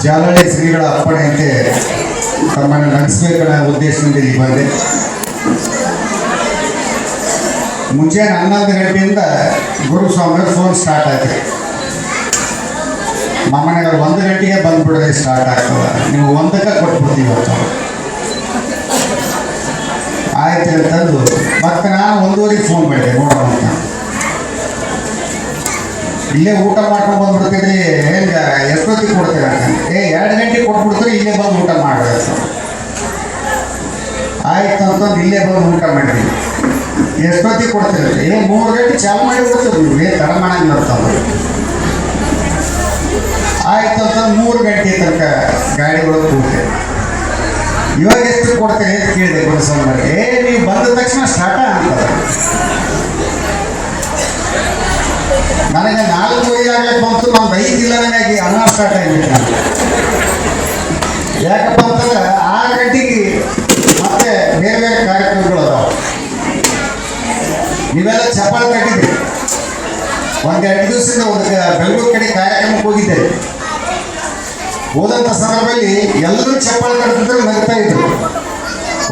ಜಾಲಹಳ್ಳಿ ಶ್ರೀಗಳ ಅಪ್ಪಣೆಯಂತೆ ತಮ್ಮನ್ನು ನಡೆಸಬೇಕನ್ನ ಉದ್ದೇಶದಿಂದ ಇಲ್ಲಿ ಬಂದೆ. ಮುಂಜಾನೆ 11 ಗಂಟೆಯಿಂದ ಗುರುಸ್ವಾಮಿಯವ್ರ ಫೋನ್ ಸ್ಟಾರ್ಟ್ ಆಯ್ತು. ಮನೆಗೆ 1 ಗಂಟೆಗೆ ಬಂದ್ಬಿಡೋದೇ ಸ್ಟಾರ್ಟ್ ಆಗ್ತದೆ, ನೀವು 1ಕ್ಕೆ ಕೊಟ್ಬಿಡ್ತೀವಿ ಅಂತ. ಆಯ್ತು ಅಂತಂದು ಮತ್ತೆ ನಾನು 1:15 ಫೋನ್ ಮಾಡಿದೆ ನೋಡೋಣ ಅಂತ. ಇಲ್ಲೇ ಊಟ ಮಾಡ್ಕೊಂಡು ಬಂದ್ಬಿಡ್ತೀರಿ, ಹೆಂಗೆ ಎಷ್ಟೊತ್ತಿಗೆ ಕೊಡ್ತೀರ ಅಂತ. 2 ಗಂಟೆಗೆ ಕೊಟ್ಬಿಡ್ತೀರಿ, ಇಲ್ಲೇ ಬಂದು ಊಟ ಮಾಡೋದು. ಆಯ್ತು ಅಂತಂದು ಇಲ್ಲೇ ಬಂದು ಊಟ ಮಾಡಿದ್ವಿ. ಎಷ್ಟೊತ್ತಿಗೆ ಕೊಡ್ತೀರಿ? 3 ಗಂಟೆ ಚಾಲು ಮಾಡಿ ಬಿಡ್ತೀರಿ ನೀವು, ತಡ ಮಾಡಂಗಿಲ್ಲ ಅಂತಂದು. ಆಯ್ತು ಅಂತಂದು 3 ಗಂಟೆ ತನಕ ಗಾಡಿ ಒಳಗೆ ಕೂತೆ. ಇವಾಗ ಎಷ್ಟು ಕೊಡ್ತೀರಿ ಅಂತ ಕೇಳಿದೆ ಗುರುಸ್ವಾಮಿ. ನೀವು ಬಂದ ತಕ್ಷಣ ಸ್ಟಾರ್ಟ ಅಂತದ. ನನಗೆ 4:30 ಆಗ್ಲಿಕ್ಕೆ ಬಂತು, ನಮ್ದು 5 ಇಲ್ಲದಾಗಿ ಅನ್ನ ಸ್ಟಾರ್ಟ್ ಆಗಿಬಿಟ್ಟು ನಾನು. ಯಾಕಪ್ಪ ಅಂತಂದ್ರೆ 6 ಗಂಟೆಗೆ ಮತ್ತೆ ಬೇರೆ ಬೇರೆ ಕಾರ್ಯಕ್ರಮಗಳು ಅದಾವ. ನೀವೆಲ್ಲ ಚಪ್ಪಾಳೆ ತಟ್ಟಿದ್ರಿ. 1-2 ದಿವಸದಿಂದ ಬೆಂಗಳೂರು ಕಡೆ ಕಾರ್ಯಕ್ರಮಕ್ಕೆ ಹೋಗಿದ್ದೆ. ಹೋದಂಥ ಸಂದರ್ಭದಲ್ಲಿ ಎಲ್ಲರೂ ಚಪ್ಪಾಳೆ ತಟ್ಟಿದ್ರು, ನಗ್ತಾ ಇದ್ರು.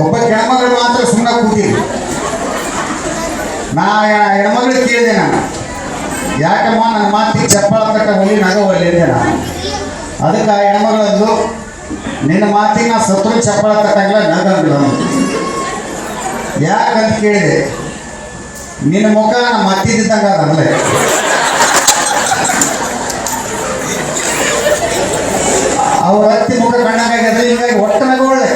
ಒಬ್ಬ ಹೆಣ್ಮಗಳು ಮಾತ್ರ ಸುಮ್ಮನೆ ಕೂತಿದ್ರು. ನಾ ಹೆಣ್ಮಗಳಿಗೆ ಕೇಳಿದೆ, ನಾನು ಯಾಕಮ್ಮ ನನ್ನ ಮಾತಿಗೆ ಚಪ್ಪಾಳೆ ತಟ್ಟ ಒಲಿ ನಗವಲ್ಲಿ ಅಂದೆ ನಾನು. ಅದಕ್ಕೆ ಆ ಹೆಣ್ಮಗಳದ್ದು, ನಿನ್ನ ಮಾತಿಗೆ ನಾ ಸತ್ರು ಚಪ್ಪಾಳೆ ತಟ್ಟಾಗಿಲ್ಲ, ನಗಂಗಿಲ್ಲ. ಯಾಕಂತ ಕೇಳಿದೆ, ನಿನ್ನ ಮುಖ ನಮ್ಮ ಮತ್ತಿದ್ದಂಗೆ ಅದಲ್ಲೇ. ಅವ್ರ ಹತ್ತಿ ಮುಖ ಕಣ್ಣಾಗಾಗ್ಯದ, ಹೀಗಾಗಿ ಒಟ್ಟು ನಗವಳ್ಳೆ.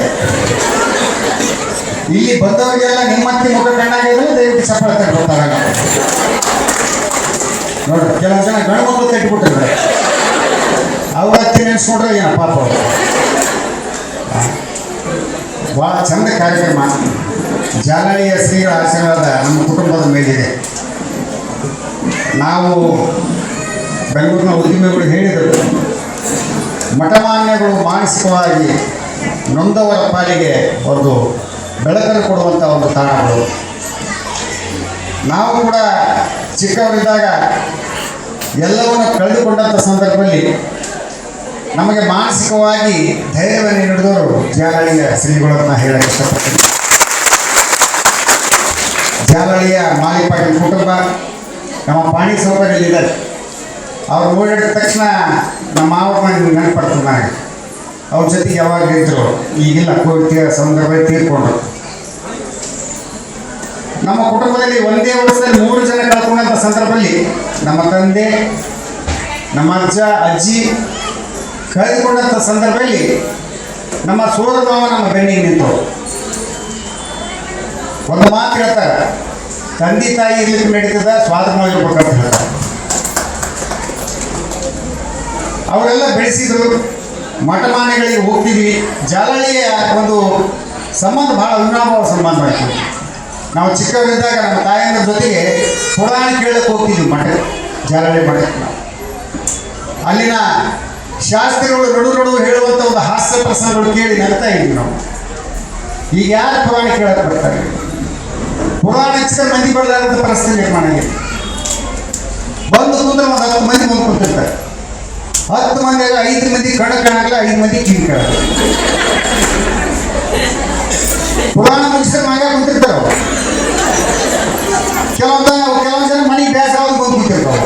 ಇಲ್ಲಿ ಬಂದವರಿಗೆಲ್ಲ ನಿಮ್ಮ ಹತ್ತಿ ಮುಖ ಕಣ್ಣಾಗಿದ್ರೆ ದಯವಿಟ್ಟು ಚಪ್ಪಾಳೆ ತಟ್ಟು ಗೊತ್ತಾಗಲ್ಲ ನೋಡ್ರಿ. ಕೆಲವು ಜನ ಗಂಡು ಮಕ್ಕಳು ತಟ್ಟಿಬಿಟ್ಟಿರ್ತಾರೆ, ಅವ್ರ ಹತ್ತಿ ನೆನೆಸ್ಕೊಂಡ್ರೆ ಏನ ಪಾಪ. ಭಾಳ ಚಂದ ಕಾರ್ಯಕ್ರಮ. ಜಾಲಹಳ್ಳಿಯ ಶ್ರೀಗಳ ಆಶೀರ್ವಾದ ನಮ್ಮ ಕುಟುಂಬದ ಮೇಲಿದೆ. ನಾವು ಬೆಂಗಳೂರಿನ ಉದ್ಯಮಿಗಳು ಹೇಳಿದರು, ಮಠಮಾನ್ಯಗಳು ಮಾನಸಿಕವಾಗಿ ನೊಂದವರ ಪಾಲಿಗೆ ಒಂದು ಬೆಳಕನ್ನು ಕೊಡುವಂಥ ಒಂದು ತಾಣಗಳು. ನಾವು ಕೂಡ ಚಿಕ್ಕವರಿದ್ದಾಗ ಎಲ್ಲವನ್ನು ಕಳೆದುಕೊಂಡಂಥ ಸಂದರ್ಭದಲ್ಲಿ ನಮಗೆ ಮಾನಸಿಕವಾಗಿ ಧೈರ್ಯವನ್ನು ನೀಡಿದವರು ಜಾಲಹಳ್ಳಿಯ ಶ್ರೀಗಳನ್ನು ಹೇಳಕ್ಕೆ ಇಷ್ಟಪಡ್ತೀನಿ. ಜಾಲಹಳ್ಳಿಯ ಮಾಲಿಪಾಟೀಲ್ ಕುಟುಂಬ ನಮ್ಮ ಪಾಣಿ ಸೌಕರ್ಯದಲ್ಲಿದ್ದಾರೆ. ಅವ್ರು ಓಡಾಡಿದ ತಕ್ಷಣ ನಮ್ಮ ಮಾವ ನೆನಪಡ್ತಾರೆ ನನಗೆ. ಅವ್ರ ಜೊತೆಗೆ ಯಾವಾಗ ನಿಂತರು, ಈಗಿಲ್ಲ, ಕೋವಿಡ್ ಸಂದರ್ಭದಲ್ಲಿ ತೀರ್ಕೊಂಡ್ರು. ನಮ್ಮ ಕುಟುಂಬದಲ್ಲಿ ಒಂದೇ ವರ್ಷದಲ್ಲಿ 3 ಜನ ಕಳ್ಕೊಂಡಂಥ ಸಂದರ್ಭದಲ್ಲಿ ನಮ್ಮ ತಂದೆ, ನಮ್ಮ ಅಜ್ಜ, ಅಜ್ಜಿ ಕಳೆದುಕೊಂಡಂಥ ಸಂದರ್ಭದಲ್ಲಿ ನಮ್ಮ ಸೋದರ ಮಾವ ನಮ್ಮ ಬೆನ್ನಿಗೆ ನಿಂತರು. ಒಂದು ಮಾತು ಹೇಳ್ತಾರೆ, ತಂದೆ ತಾಯಿ ಇರ್ಲಿಕ್ಕೆ ನಡೀತದ, ಸ್ವಾತಂತ್ರ್ಯವಾಗಿರ್ಬೇಕಂತ ಹೇಳ್ತಾರೆ. ಅವರೆಲ್ಲ ಬೆಳೆಸಿದ್ರು. ಮಠಮಾನ್ಯಗಳಿಗೆ ಹೋಗ್ತಿದ್ವಿ. ಜಾಲಹಳ್ಳಿಯ ಒಂದು ಸಂಬಂಧ ಭಾಳ ಅವಿನಾಭಾವ ಸಂಬಂಧ ಆಯಿತು. ನಾವು ಚಿಕ್ಕವರಿದ್ದಾಗ ನಮ್ಮ ತಾಯಿಯರ ಜೊತೆಗೆ ಪುರಾಣ ಕೇಳಕ್ಕೆ ಹೋಗ್ತಿದ್ವಿ ಮಠಕ್ಕೆ, ಜಾಲಹಳ್ಳಿ ಮಠಕ್ಕೆ. ನಾವು ಅಲ್ಲಿನ ಶಾಸ್ತ್ರಿಗಳು ನಡು ಹೇಳುವಂಥ ಒಂದು ಹಾಸ್ಯ ಪ್ರಸಂಗಗಳು ಕೇಳಿ ನಗ್ತಾ ಇದ್ವಿ ನಾವು. ಈಗ ಯಾರು ಪುರಾಣ ಕೇಳಕ್ಕೆ ಬರ್ತಾರೆ? ಪುರಾಣ ಹಚ್ಚಿದ್ರೆ ಮಂದಿ ಬರಲಾರದ ಪರಿಸ್ಥಿತಿ ನಿರ್ಮಾಣ ಆಗಿದೆ. ಬಂದು ಕುಂದ್ರೆ ಒಂದು 10 ಮಂದಿ ಬಂದು ಕುಂತಿರ್ತಾರೆ. 10 ಮಂದಿಯಾಗ 5 ಮಂದಿ ಕಣ್ಣು ಕಾಣಾಗಲ್ಲ, 5 ಮಂದಿ ಕಿವಿ ಕಾಣಲ್ಲ. ಪುರಾಣ ಮುಗಿಸಿದ್ರೆ ಮಗ ಕುಂತಿರ್ತಾರ. ಕೆಲವೊಂದು ಜನ ಮನೆಗೆ ಬೇಸ ಆಗಿ ಬಂದು ಕುಂತಿರ್ತಾವ.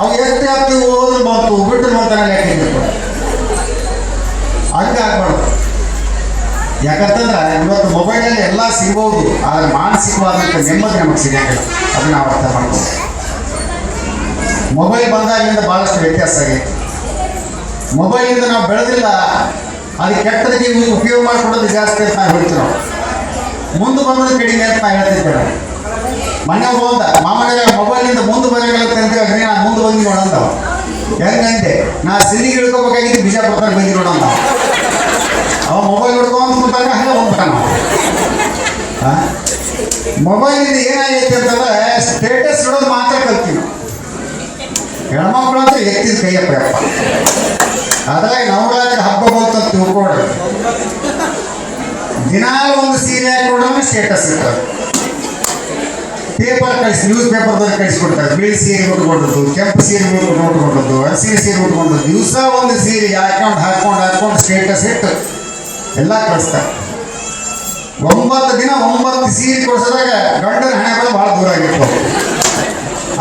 ಅವು ಎಷ್ಟು ಆಗ್ತದೆ, ಓದ್ರು ಬಂತು ಬಿಟ್ಟು ನೋಡ್ತಾನೆ ಯಾಕಿರ್ತಾರೆ. ಹಂಗೆ ಆಗ್ಬಾರ್ದು. ಯಾಕಂತಂದ್ರೆ ಇವತ್ತು ಮೊಬೈಲಲ್ಲಿ ಎಲ್ಲ ಸಿಗ್ಬೋದು, ಆದರೆ ಮಾನಸಿಕವಾದಂಥ ನೆಮ್ಮದಿ ನಮಗೆ ಸಿಗೋಂಗಿಲ್ಲ. ಅದನ್ನು ನಾವು ಅರ್ಥ ಮಾಡ್ಬೋದು. ಮೊಬೈಲ್ ಬಂದಾಗಿಂದ ಭಾಳಷ್ಟು ವ್ಯತ್ಯಾಸ ಆಗೈತೆ. ಮೊಬೈಲಿಂದ ನಾವು ಬೆಳೆದಿಲ್ಲ, ಅದು ಕೆಟ್ಟದಕ್ಕೆ ಉಪಯೋಗ ಮಾಡಿಕೊಡೋದು ಜಾಸ್ತಿ ಅಂತ ನಾವು ಹೇಳ್ತೀವಿ. ನಾವು ಮುಂದೆ ಬಂದೋದು ಕಡಿಮೆ ಅಂತ ನಾವು ಹೇಳ್ತಿದ್ದೇವೆ. ಮನೆ ಹೋದ ಮಾಮನೆಗೆ ಮೊಬೈಲಿಂದ ಮುಂದೆ ಬರೋಲ್ಲ ತಂದ್ರೆ ನಾನು ಮುಂದೆ ಬಂದು ನೋಡಂತ ಹೆಂಗಂತೆ, ನಾ ಸಿಂಧಿಗೆ ಇಳ್ಕೋಬೇಕಾಗಿದ್ದು ಬಿಜಾಪುರದಾಗ ಬಂದು ನೋಡೋಣ. ಅವ ಮೊಬೈಲ್ ಹಿಡ್ಕೊಂಡು ಕೂತಾಗ ಹಂಗೆ ಹೋಗ್ಬಿಟ್ಟ. ನಾವು ಮೊಬೈಲಿಂದ ಏನಾಗೈತೆ ಅಂತಂದ್ರೆ ಸ್ಟೇಟಸ್ ಇಡೋದು ಮಾತ್ರ ಕಲ್ತೀವಿ ನಾವು. ಹೆಣ್ಮಕ್ಳು ಅಂತ ಎತ್ತಿದ ಕೈಯಪ್ಪ ಯಪ್ಪ. ಅದ್ರಾಗ ನವರಾತ್ರಿ ಹಬ್ಬ ಬಂತು ಅಂತ ತಿಳ್ಕೊಡ್ರಿ, ದಿನಾಲು ಒಂದು ಸೀರೆ ಹಾಕಿ ನೋಡೋಣ ಸ್ಟೇಟಸ್ ಇರ್ತದೆ. ಪೇಪರ್ ನ್ಯೂಸ್ ಪೇಪರ್ದವ್ರು ಕಳಿಸ್ಕೊಡ್ತಾರೆ. ಬಿಳಿ ಸೀರೆ ಉಟ್ಕೊಂಡದ್ದು, ಕೆಂಪು ಸೀರೆ ಉಟ್ಕೊಂಡದ್ದು, ಹಸಿರು ಸೀರೆ ಉಟ್ಕೊಂಡದ್ದು, ದಿವಸ ಒಂದು ಸೀರೆ ಹಾಕೊಂಡು ಸ್ಟೇಟಸ್ ಇಟ್ಟು ಎಲ್ಲ ಕಳಿಸ್ತಾರೆ. 9 ದಿನ 9 ಸೀರೆ ಕೊಡಿಸಿದಾಗ ಗಂಡನ ಹಣೆಗಳು ಭಾಳ ದೂರ ಆಗಿರ್ಬೋದು.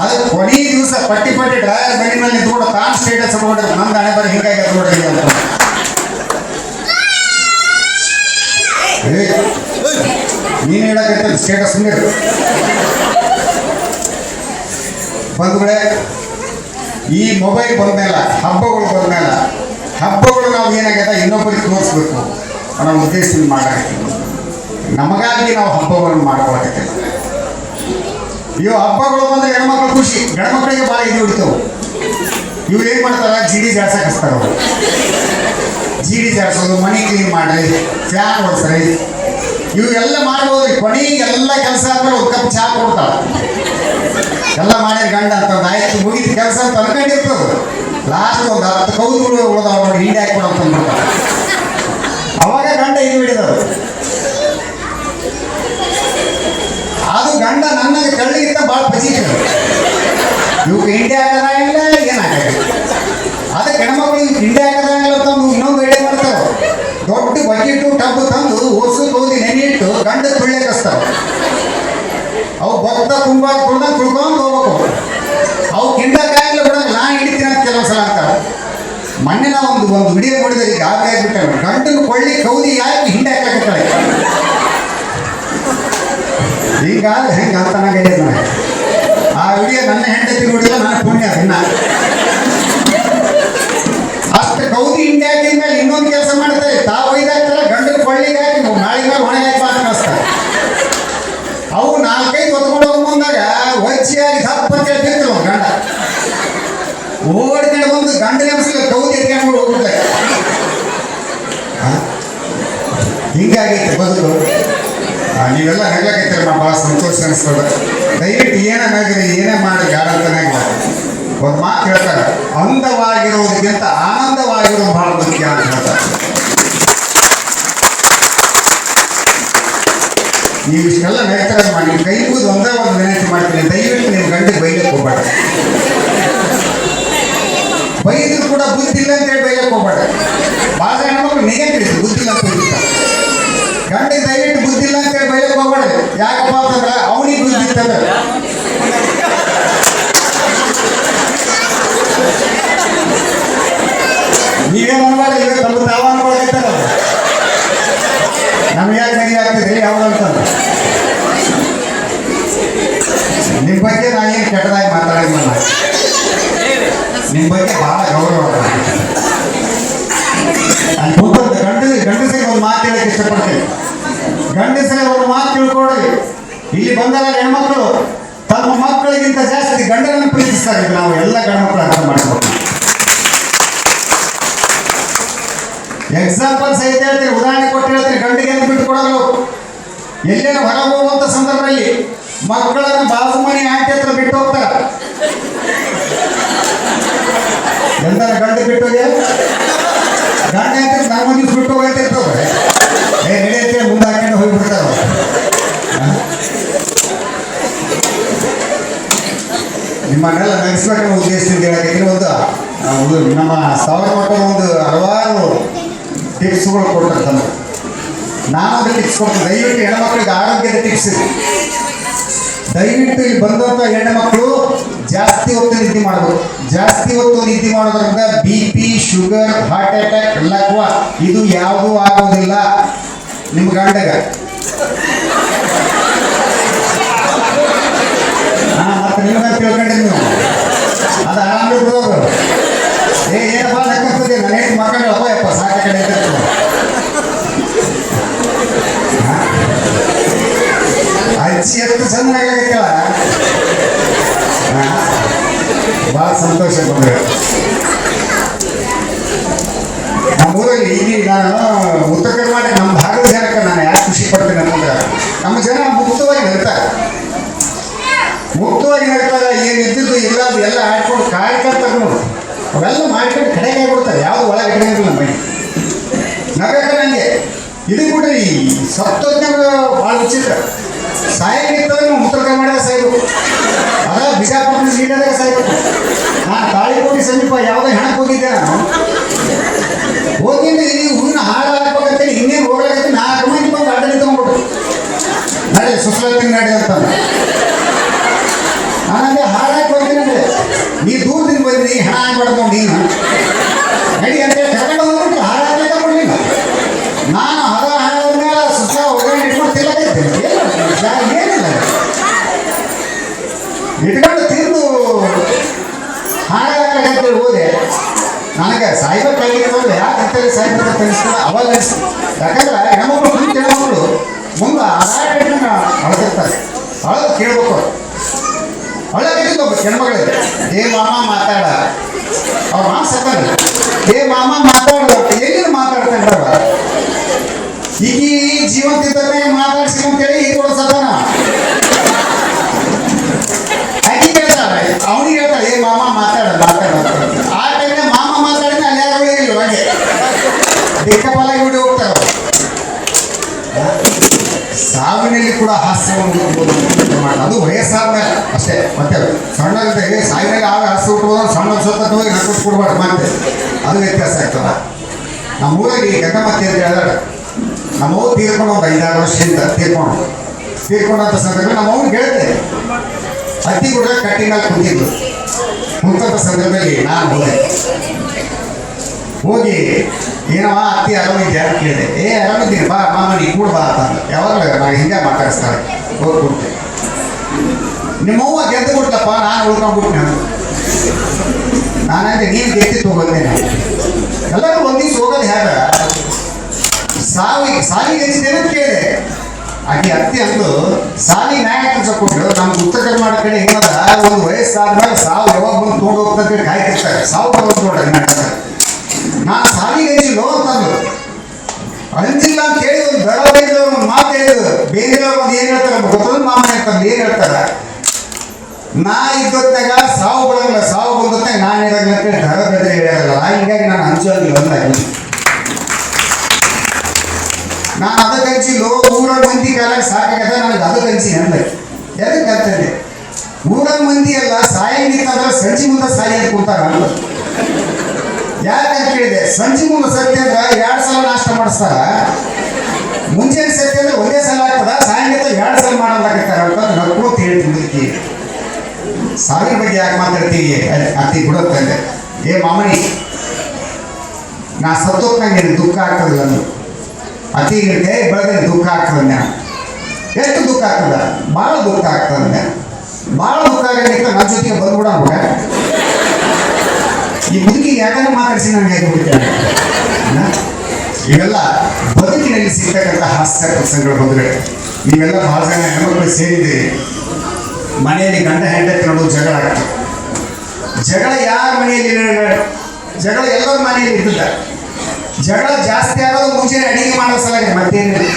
ಅದಕ್ಕೆ ಕೊನೆ ದಿವಸ ಪಟ್ಟಿ ಡ್ರಾಯರ್ ಮನೆ ಮೇಲೆ ನಿಂತ್ಕೊಂಡು ತಾನು ಸ್ಟೇಟಸ್ ತಗೊಂಡ್ರೆ ನಂದು ಹಣೆ ಬರ ಹಿಂಗಾಗಿ ಅದು ನೋಡ್ರಿ ಅಂತ. ನೀನು ಹೇಳಕೈತೆ ಸ್ಟೇಟಸ್ ನೀರು ಬಂಧುಗಳೇ. ಈ ಮೊಬೈಲ್ ಬಂದ್ಮೇಲೆ ಹಬ್ಬಗಳು ನಾವು ಏನಾಗ್ಯದ ಇನ್ನೊಬ್ಬರಿಗೆ ತೋರಿಸ್ಬೇಕು ಅನ್ನೋ ಉದ್ದೇಶದಿಂದ ಮಾಡಾಕತ್ತೀವಿ. ನಮಗಾಗಿ ನಾವು ಹಬ್ಬಗಳನ್ನು ಮಾಡ್ಕೊಳಕತ್ತಿಲ್ಲ. ಇವು ಹಬ್ಬಗಳು ಬಂದರೆ ಹೆಣ್ಮಕ್ಳು ಖುಷಿ, ಗಂಡ್ಮಕ್ಳಿಗೆ ಭಾಳ ಇದು ಹೊಡಿತಾವೆ. ಇವ್ರು ಏನು ಮಾಡ್ತಾರೆ, ಜಿಡಿ ಜಾಡ್ಸಕ್ಕೆ ಹಚ್ತಾರೆ. ಅವರು ಜಿಡಿ ಜಾಡ್ಸೋದು, ಮನೆ ಕ್ಲೀನ್ ಮಾಡಿ, ಫ್ಯಾನ್ ಓಡಿಸ್ರಿ, ಇವೆಲ್ಲ ಮಾಡ್ಬೋದು. ಕೊನೆಗೆ ಎಲ್ಲ ಕೆಲಸ ಆದ್ಮೇಲೆ ಒಂದು ಕಪ್ ಚಹಾ ಕೊಡ್ತಾಳೆ. ಎಲ್ಲ ಮಾಡಿದ ಗಂಡ ಅಂತಂದು ಆಯ್ತು ಮುಗಿದ ಕೆಲಸ ಅಂತ ಅನ್ಕೊಂಡಿರ್ತದೆ. ಲಾಸ್ಟ್ ಒಂದು 10 ಕೌದುಗಳು ಉಳಿದವ ನೋಡಿ ಹಿಂಡಿ ಹಾಕ್ಬಿಡೋ ಅಂತಂದ್ಬಿಡ್ತಾರೆ. ಅವಾಗ ಗಂಡ ಇದು ಹಿಡಿದವರು. ಅದು ಗಂಡ ನನ್ನ ಕಳ್ಳಿಗಿಂತ ಭಾಳ ಪಚಿಕ. ಇವ್ಗೆ ಹಿಂಡಿ ಹಾಕದಾಗಿಲ್ಲ, ಏನಾಗಲ್ಲ. ಅದಕ್ಕೆ ಹೆಣ್ಮಕ್ಳು ಹಿಂಡಿ ಹಾಕದಾಗಿಲ್ಲ ತಂದು ಇನ್ನೊಂದು ಐಡಿಯಾ ಮಾಡ್ತಾರೆ. ದೊಡ್ಡ ಬಕೆಟು ಟಬ್ಬು ತಂದು ಹೊಸು ಕೌದಿ ನೆನೆಯಿಟ್ಟು ಗಂಡ ತುಳ್ಳೆ ಕಸ್ತಾರೆ. ಅವು ಭಕ್ತ ತುಂಬ ತುಳ್ಕೊಂಡು ಹೋಗ್ಬೇಕು. ಅವು ಹಿಂಡಕ್ಕಾಗಲಿ ಬಿಡೋದು ನಾ ಹಿಡಿತೀನಿ ಅಂತ ಕೆಲವು ಸಲ ಅಂತಾರೆ. ಮೊನ್ನೆ ನಾವು ಒಂದು ವಿಡಿಯೋ ನೋಡಿದ್ರೆ ಈಗ ಗಾಬರಿ ಆಗಿಬಿಟ್ಟಾರೆ. ಗಂಡನ ಕೊಳ್ಳಿ ಕೌದಿ ಯಾಕೆ ಹಿಂಡೆ ಹಾಕಕ್ಕಾಳೆ ಹೀಗಾದ್ರೆ ಹೆಂಗೆ ಅಂತ ನನಗೆ ಆ ವಿಡಿಯೋ ನನ್ನ ಹೆಂಡತಿ ನೋಡಿಲ್ಲ, ನನ್ನ ಪುಣ್ಯ ಇನ್ನ ಅಷ್ಟು ಕೌದಿ ಹಿಂಡೆ ಹಾಕಿದ ಮೇಲೆ ಇನ್ನೊಂದು ಕೆಲಸ ಮಾಡ್ತಾರೆ. ತಾವು ಒಯ್ದಾಗ್ತಾರೆ ಗಂಡನ ಕೊಳ್ಳಿಗೆ ಹಾಕಿ ನಾಳೆ ಮೇಲೆ ಹೊಣೆ ಹಾಕಿ ಕಳಿಸ್ತಾರೆ. ಅವು 4-5 ಹೊತ್ಕೊಂಡು ಹೋಗಿ ಮುಂದಾಗ ವಜ್ಜಿಯಾಗಿ ದಪ್ಪ ಅಂತ ಹೇಳ್ತಿರ್ತೀವಿ. ಗಂಡ ಓಡ್ಕೊಂಡು ಬಂದು ಗಂಡನ ಹೆಸರು ಕೌದಿ ಎತ್ಕೊಂಡು ಹೋಗ್ಬಿಡ್ತಾರೆ. ಹಿಂಗಾಗೈತೆ ಬದುಕು. ನೀವೆಲ್ಲ ನಗ್ಲಾಕೈತಾರೆ, ನಾ ಭಾಳ ಸಂತೋಷ ಅನಿಸ್ತದ. ದಯವಿಟ್ಟು ಏನೇ ನಗ್ರಿ ಏನೇ ಮಾಡಿ ಯಾರ ಅಂತನಾಗಿಲ್ಲ. ಒಂದು ಮಾತು ಹೇಳ್ತಾರೆ, ಅಂದವಾಗಿರೋದಕ್ಕಿಂತ ಆನಂದವಾಗಿರೋದು ಭಾಳ ಮುಖ್ಯ ಅಂತ ಹೇಳ್ತಾರೆ. ನೀವು ಇಷ್ಟೆಲ್ಲ ನಗ್ತಾರೆ ಮಾಡಿ ಕೈ ಮುಗಿದು ಒಂದೇ ಒಂದು ವಿನಂತಿ ಮಾಡ್ತೀನಿ, ದಯವಿಟ್ಟು ನೀವು ಗಂಡಿಗೆ ಬೈಲಕ್ಕೆ ಹೋಗ್ಬೇಡ. ಬೈದ್ರು ಕೂಡ ಬುದ್ಧಿ ಇಲ್ಲ ಅಂತೇಳಿ ಬೈಲಕ್ಕೆ ಹೋಗ್ಬೇಡ. ಭಾಳ ಹೆಣ್ಮಕ್ಳು ನಿಗೆ ತಿಳಿತು ಬುದ್ಧಿ ಇಲ್ಲ ಅಂತ ಹೇಳ್ತಾರೆ. ಗಂಡಿಗೆ ದಯವಿಟ್ಟು ಬುದ್ಧಿ ಇಲ್ಲ ಅಂತೇಳಿ ಬೈಲಕ್ಕೆ ಹೋಗ್ಬೇಡ. ಯಾಕಪ್ಪ ಅಂತಂದ್ರೆ ಅವನಿಗೆ ಬುದ್ಧಿ ಇರ್ತದೆ. ನೀವೇನು ಅನ್ಬೇಡ, ಈಗ ತಮ್ಮ ತಾವ ಅನ್ಕೊಳಕೈತಾರ. ನಮ್ಗೆ ಯಾಕೆ ನಗಿ ಆಗ್ತಿದ್ರಿ ಯಾವ್ದಂತಂದ್ರೆ ನಿಮ್ಮ ಬಗ್ಗೆ ನಾನೇನು ಕೆಟ್ಟದಾಗಿ ಮಾತಾಡಿಲ್ಲ. ನಿಮ್ಮ ಬಗ್ಗೆ ಭಾಳ ಗೌರವ. ಗಂಡಸರಿಗೆ ಒಂದು ಮಾತು ಹೇಳಕ್ಕೆ ಇಷ್ಟಪಡ್ತೀನಿ. ಗಂಡಸರಿಗೆ ಒಂದು ಮಾತು ತಿಳ್ಕೊಡ್ರಿ. ಇಲ್ಲಿ ಬಂದಾಗ ಹೆಣ್ಮಕ್ಳು ತಮ್ಮ ಮಕ್ಕಳಿಗಿಂತ ಜಾಸ್ತಿ ಗಂಡನನ್ನು ಪ್ರೀತಿಸ್ತಾರೆ. ನಾವು ಎಲ್ಲ ಗಂಡ್ಮಕ್ಳು ಅರ್ಥ ಮಾಡ್ಬೇಕು. ಎಕ್ಸಾಂಪಲ್ ಸಹಿತ ಹೇಳ್ತೀನಿ, ಉದಾಹರಣೆ ಕೊಟ್ಟು ಹೇಳ್ತೀನಿ. ಗಂಡಿಗೆ ಅಂತ ಬಿಟ್ಟು ಕೊಡೋದು, ಎಲ್ಲೇನು ಹೊರ ಹೋಗುವಂಥ ಸಂದರ್ಭದಲ್ಲಿ ಮಕ್ಕಳನ್ನು ಬಾಜು ಮನೆ ಆಂಟಿ ಹತ್ರ ಬಿಟ್ಟು ಹೋಗ್ತಾರೆ. ಎಂದಾರ ಗಂಡು ಬಿಟ್ಟೋಗೆ ಗಂಡ ಅಂತ ನಮ್ಮ ದಿವ್ಸ ಬಿಟ್ಟು ಹೋಗ್ತಿರ್ತವ್ರೆ. ನಡೆಯುತ್ತೆ ಮುಂದೆ ಹಾಕೊಂಡು ಹೋಗಿಬಿಡ್ತಾರ. ನಿಮ್ಮನ್ನೆಲ್ಲ ನಡೆಸ್ಬೇಕನ್ನೋ ಉದ್ದೇಶದಿಂದ ಹೇಳಕ್ಕೆ ಒಂದು ನಮ್ಮ ಸಾವಿರ ಮಟ್ಟದ ಒಂದು ಹಲವಾರು ಟಿಪ್ಸ್ಗಳು ಕೊಟ್ಟಿರ್ತಾನೆ. ನಾನು ಅದು ಟಿಪ್ಸ್ ಕೊಡ್ತೀನಿ. ದಯವಿಟ್ಟು ಹೆಣ್ಮಕ್ಳಿಗೆ ಆರೋಗ್ಯದ ಟಿಪ್ಸ್ ಇದೆ. ದಯವಿಟ್ಟು ಇಲ್ಲಿ ಬಂದಂಥ ಹೆಣ್ಣುಮಕ್ಕಳು ಜಾಸ್ತಿ ಹೊತ್ತು ನಿದ್ದೆ ಮಾಡಬೇಕು. ಜಾಸ್ತಿ ಹೊತ್ತು ನಿದ್ದೆ ಮಾಡೋದ್ರಿಂದ BP, ಶುಗರ್, ಹಾರ್ಟ್ ಅಟ್ಯಾಕ್ ಎಲ್ಲಕ್ಕೂ ಇದು ಯಾವುದೂ ಆಗೋದಿಲ್ಲ ನಿಮ್ಮ ಗಂಡಗ. ಮತ್ತೆ ನಿಮ್ಗೆ ತಿಳ್ಕೊಂಡ್ರಿ ನೀವು ಅದು ಆರಾಮ ಬಿಡೋರು. ಏನಪ್ಪ ಲೆಕ್ಕಿಸ್ತದೆ ನಾನು ಎಷ್ಟು ಮಕ್ಕಳು ಅಪ್ಪ ಸಾಕ ಕಡೆ ಅಜ್ಜಿ ಎಷ್ಟು ಚಂದ ಆಗಲಿಕ್ಕಿಲ್ಲ. ಭಾಳ ಸಂತೋಷ ಬಂದರೆ ನಮ್ಮೂರಲ್ಲಿ ಇಲ್ಲಿ ನಾನು ಉತ್ತರ ಕರ್ನಾಟಕ ನಮ್ಮ ಭಾಗದ ಜನಕ್ಕೆ ನಾನು ಯಾಕೆ ಖುಷಿ ಪಡ್ತೀನಿ ಅಂತಂದ್ರೆ ನಮ್ಮ ಜನ ಮುಕ್ತವಾಗಿ ನಗ್ತಾರೆ. ಏನು ಇದ್ದಿದ್ದು ಇಲ್ಲದು ಎಲ್ಲ ಆಡ್ಕೊಂಡು ಕಾಯ್ಕೊಂತಾಗ ಅವೆಲ್ಲ ಮಾಡ್ಕೊಂಡು ಕಡೆಗೆ ಆಗ್ಬಿಡ್ತಾರೆ. ಯಾವುದು ಒಳಗೆ ಇಟ್ಕೊಂಡಿಲ್ಲ ಮೈ ನಗಕ್ಕೆ ನನಗೆ ಇದು ಕೂಡ ಈ ಸತ್ತೋಜ್ಞಾಗ ಭಾಳ ವಿಚಿತ್ರ. ಸಾಯಂಗಿತ್ತಂದ್ರೆ ನೀವು ಉತ್ತರ ಕನ್ನಡ ಸಾಯ್ಬೇಕು, ಅದ ಬಿಜಾಪುರ ಸೀಟಾದಾಗ ಸಾಯ್ಬೇಕು. ನಾನು ತಾಳಿಕೋಟಿ ಸಮೀಪ ಯಾವುದೇ ಹಣಕ್ಕೆ ಹೋಗಿದ್ದೆ, ನಾನು ಹೋಗಿದ್ದೆ ಈ ಹೂವಿನ ಹಾಳು ಹಾಕ್ಬೇಕಂತೇಳಿ ಇನ್ನೇನು ಹೋಗ್ಲಾಗತ್ತೆ. 4 ಮಂದಿ ಬಂದು ಅಡ್ಡ ನಿಂತ್ಕೊಂಡ್ಬಿಟ್ರು, ನಡೆ ಸುಸ್ಲತ್ತೀನಿ ನಡೆ ಅಂತ. ನಾನಂದ್ರೆ ಹಾಳಾಗಿ ಬರ್ತೀನಿ ಅಂದ್ರೆ ನೀ ದೂರದಿಂದ ಬಂದ್ರಿ, ಹಣ ಆಗ್ಬಾರ್ದು ನೀನು ನಡಿ ಅಂತೇಳಿ ಕರ್ಕೊಂಡು ಹೋಗ್ಬಿಟ್ಟು ಹಾಳಾಗ್ಲಿಕ್ಕೆ ಕೊಡಲಿಲ್ಲ. ನಾನು ಹದ ಹಾಳಾದ ಮೇಲೆ ಸುಸ್ಲ ಒಗ್ಗರಣೆ ಇಟ್ಕೊಂಡು ತಿನ್ನಕೈತೆ ಏನಿಲ್ಲ, ಇಟ್ಕೊಂಡು ತಿಂದು ಹಾಳಾಗ್ಲಿಕ್ಕೆ ಹೋದೆ. ನನಗೆ ಸಾಯ್ಬೇಕಾಗಿತ್ತು, ಯಾಕಂತೇಳಿ ಸಾಯ್ಬೇಕಂತ ಅನಿಸ್ತಾರೆ ಅವಾಗ ಅನಿಸ್ತು. ಯಾಕಂದ್ರೆ ಹೆಣ್ಮಕ್ಳು ಕುಂತ ಹೆಣ್ಮಕ್ಳು ಮುಂದೆ ಆರಾಟ ಅಳದಿರ್ತಾರೆ, ಅಳದು ಕೇಳ್ಬೇಕು. ಒಳ್ಳೆಗಿದ್ದು ಒಬ್ಬ ಹೆಣ್ಮಗಳಿಗೆ ಏ ಮಾಮ ಮಾತಾಡ, ಅವ್ರ ಮಾತಾಡ ಏ ಮಾಮ ಮಾತಾಡ, ಎಲ್ಲಿಂದ ಮಾತಾಡ್ತಾರ ಈಗ ಜೀವಂತಿದ್ದರೆ ಮಾತಾಡ್ಸಿ ಅಂತೇಳಿ ಈಗ ಕೊಡ್ಸದಾನ. ಆಕೆ ಹೇಳ್ತಾಳೆ, ಅವನಿಗೆ ಹೇಳ್ತಾಳೆ ಏ ಮಾಮ ಮಾತಾಡ ಮಾತಾಡ. ಆ ಟೈಮ್ನ ಮಾಮ ಮಾತಾಡಿದ ಅಲ್ಲಿ ಯಾರು ಇಲ್ಲ, ಹಾಗೆ ದಿಕ್ಕಪಾಲ ಬಿಡಿ ಹೋಗ್ತಾರ. ಸಾವಿನಲ್ಲಿ ಕೂಡ ಹಾಸ್ಯವನ್ನು ಮಾಡಿ, ಅದು ವಯಸ್ಸಾದ ಮೇಲೆ ಅಷ್ಟೇ. ಮತ್ತೆ ಸಣ್ಣದಿದ್ದಾಗ ಸಾವಿನಲ್ಲಿ ಆಗ ಹಾಸ್ಯ ಹುಟ್ಟಬೋದು, ಸಣ್ಣ ಸ್ವತಃ ಹೋಗಿ ನಕ್ಕು ಕೊಡ್ಬಾರ್ದು ಮತ್ತೆ, ಅದು ವ್ಯತ್ಯಾಸ ಆಗ್ತದ. ನಮ್ಮ ಊರಲ್ಲಿ ಗಂಗಮ್ಮತ್ತಿ ಅಂತ ಹೇಳಿದಾಳೆ, ನಮ್ಮವ್ರು ತೀರ್ಕೊಂಡು ಒಂದು 5-6 ವರ್ಷದಿಂದ ತೀರ್ಕೊಂಡಂಥ ಸಂದರ್ಭದಲ್ಲಿ ನಮ್ಮವ್ರು ಹೇಳ್ತೇನೆ ಅತ್ತಿ ಕೂಡ ಕಟ್ಟಿ ಮೇಲೆ ಕುಂತಿದ್ದು. ಕುಂತಂಥ ಸಂದರ್ಭದಲ್ಲಿ ನಾನು ಹೋಗಿ ಏನವ ಅತ್ತಿ ಆರಾಮಿದ್ದೆ ಅಂತ ಕೇಳಿದೆ. ಏ ಆರಾಮಿದ್ದೀನಿ ಬಾ ಮಾಮ ನೀ ಕೂಡ ಬಾ ಅಂತ. ಯಾವಾಗಲೂ ನಾನು ಹಿಂಗೆ ಮಾತಾಡಿಸ್ತಾಳೆ. ಹೋಗಿ ಕೊಡ್ತೆ, ನಿಮ್ಮವ್ವ ಗೆದ್ದು ಕೊಡ್ತಪ್ಪ, ನಾನು ಉಳ್ಕೊಂಡ್ಬಿಟ್ಟೆ. ನಾನಂದ್ರೆ ನೀನು ಗೆದ್ದಿ ತಗೊಂಡೇನೆ. ಎಲ್ಲರೂ ಒಂದು ದಿವ್ಸ ಹೋಗೋದು ಹೇಗ ಸಾಲಿಗೆ ಹಚ್ಚಿದ್ದೇನೆ ಅಂತ ಕೇಳಿದೆ. ಆಕೆ ಅತ್ತಿ ಅಂದು ಸಾಲಿ ನ್ಯಾಯ ಕೊಟ್ಟರು. ನಮ್ಗೆ ಉತ್ತರ ಕರ್ನಾಟಕ ಕಡೆ ಏನದ ಒಂದು ವಯಸ್ಸಾದ್ಮೇಲೆ ಸಾವು ಯಾವಾಗ ಬಂದು ತೊಗೊಂಡು ಹೋಗ್ತಂತ ಕಾಯ್ತಿರ್ತಾರೆ. ಸಾವು ಬರೋದು ನೋಡ್ರಿ. ನಾನು ಸಾಲಿಗೆ ಹಂಚಿಲ್ಲೋ ಅಂತಂದು ಹಂಚಿಲ್ಲ ಅಂತ ಹೇಳಿ ಒಂದು ದಡ ಬೇರೆ ಒಂದು ಮಾತು ಹೇಳಿದ್ರು. ಬೇರೆ ಒಂದು ಏನು ಹೇಳ್ತಾರೆ ಗೊತ್ತದ ಮಾಮ ಹೇಳ್ತಾರೆ, ಏನು ಹೇಳ್ತಾರೆ, ನಾ ಇದ್ದೊತ್ತಾಗ ಸಾವು ಬರೋಲ್ಲ, ಸಾವು ಬಂದೊತ್ತಾಗ ನಾನು ಇರೋಲ್ಲ ಅಂತೇಳಿ ದಡ ಬೇರೆ ಹೇಳಲ್ಲ. ಹೀಗಾಗಿ ನಾನು ಹಂಚೋದಿಲ್ಲ ಅಂದಾಗಿ ನಾನು ಅದಕ್ಕೆ ಹಂಚಿಲ್ಲೋ. ಊರಾಗ ಮಂದಿ ಕಾಲಾಗ ಸಾಕಾಗದ ನನಗೆ ಅದಕ್ಕೆ ಹಂಚಿ ಅಂದ. ಎದಕ್ಕೆ ಆಗ್ತದೆ, ಊರಾಗ ಮಂದಿ ಎಲ್ಲ ಸಾಯಂಗಿತ್ತಂದ್ರೆ ಸಂಜೆ ಮುಂದೆ ಸಾಯಿ ಅಂತ ಕೂತಾರ ಅಂತ. ಯಾಕಂತ ಕೇಳಿದೆ, ಸಂಜೆ ಮುಂದೆ ಸತ್ಯ ಅಂದ್ರೆ 2 ಸಲ ನಾಷ್ಟ ಮಾಡಿಸ್ತಾರ, ಮುಂಜಾನೆ ಸತ್ಯ ಅಂದ್ರೆ ಒಂದೇ ಸಲ ಆಗ್ತದ, ಸಾಯಂಕಾಲ 2 ಸಲ ಮಾಡೋದಾಗತ್ತಾರ ಅಂತ ನಕ್ಕು ಹೇಳ್ತೀನಿ. ಮುದುಕಿ ಸಾವಿರ ಬಗ್ಗೆ ಯಾಕೆ ಮಾತಾಡ್ತೀವಿ ಅತ್ತಿ ಬಿಡೋತ್ತಂದೆ. ಏ ಮಾಮನಿ, ನಾ ಸತ್ತೋಕ್ನಂಗೆ ದುಃಖ ಆಗ್ತದಿಲ್ಲ ಅಂದ್ರು. ಅತಿ ಬೆಳೆದ್ರೆ ದುಃಖ ಆಗ್ತದೆ. ಎಷ್ಟು ದುಃಖ ಆಗ್ತದ? ಭಾಳ ದುಃಖ ಆಗ್ತದೆ. ಭಾಳ ದುಃಖ ಆಗಲಿಕ್ಕೆ ನನ್ನ ಜೊತೆಗೆ ಬಂದ್ಬಿಡ ಮಗ. ಈ ಮುದುಕಿಗೆ ಯಾಕಂದ್ರೆ ಮಾತಾಡಿಸಿ ನಾನು ಹೇಗಿಬಿಡ್ತೇನೆ. ಇವೆಲ್ಲ ಬದುಕಿನಲ್ಲಿ ಸಿಗ್ತಕ್ಕಂಥ ಹಾಸ್ಯ ಪ್ರಸಂಗಗಳು ಬಂದರೆ ನೀವೆಲ್ಲ ಭಾಳ ಜನ ಹೆಣ್ಮಕ್ಳು ಸೇರಿದ್ದೀರಿ. ಮನೆಯಲ್ಲಿ ಗಂಡ ಹೆಂಡತಿ ನೋಡೋದು ಜಗಳ ಆಗ್ತದೆ. ಜಗಳ ಯಾರ ಮನೆಯಲ್ಲಿ ಜಗಳ ಎಲ್ಲರ ಮನೆಯಲ್ಲಿ ಇರ್ತದೆ. ಜಗಳ ಜಾಸ್ತಿ ಆಗೋದು ಮುಂಚೆನೆ ಅಡಿಗೆ ಮಾಡೋ ಸಲಾಗಿ, ಮತ್ತೇನಿಲ್ಲ.